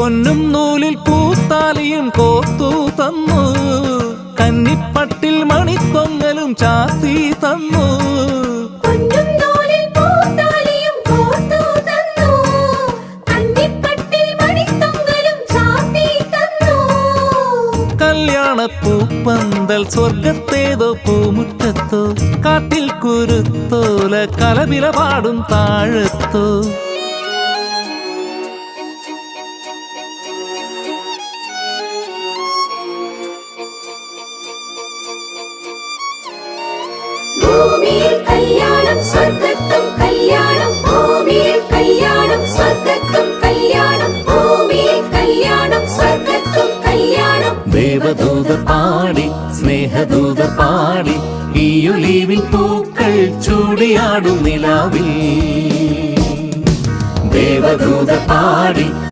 പൊന്നും നൂലിൽ പൂത്താലിയും കോർത്തു തന്നു, കന്നിപ്പട്ടിൽ മണിത്തൊങ്ങലും ചാത്തി തന്നു. കല്യാണപ്പൂപ്പന്തൽ സ്വർഗത്തേതോ പൂമുറ്റത്തോ, കാട്ടിൽ കുരുത്തോല കലപില പാടും താഴത്തോ. ഭൂമിയിൽ കല്യാണം സ്വർഗത്തും കല്യാണം, ഭൂമിയിൽ കല്യാണം സ്വർഗത്തും കല്യാണം, ഭൂമിയിൽ കല്യാണം സ്വർഗത്തും കല്യാണം. ദേവദൂത പാടി സ്നേഹദൂത പാടി, ഈ ഒലീവിൻ പൂക്കൾ ചൂടിയാടും നിലാവിൽ. ദേവദൂത പാടി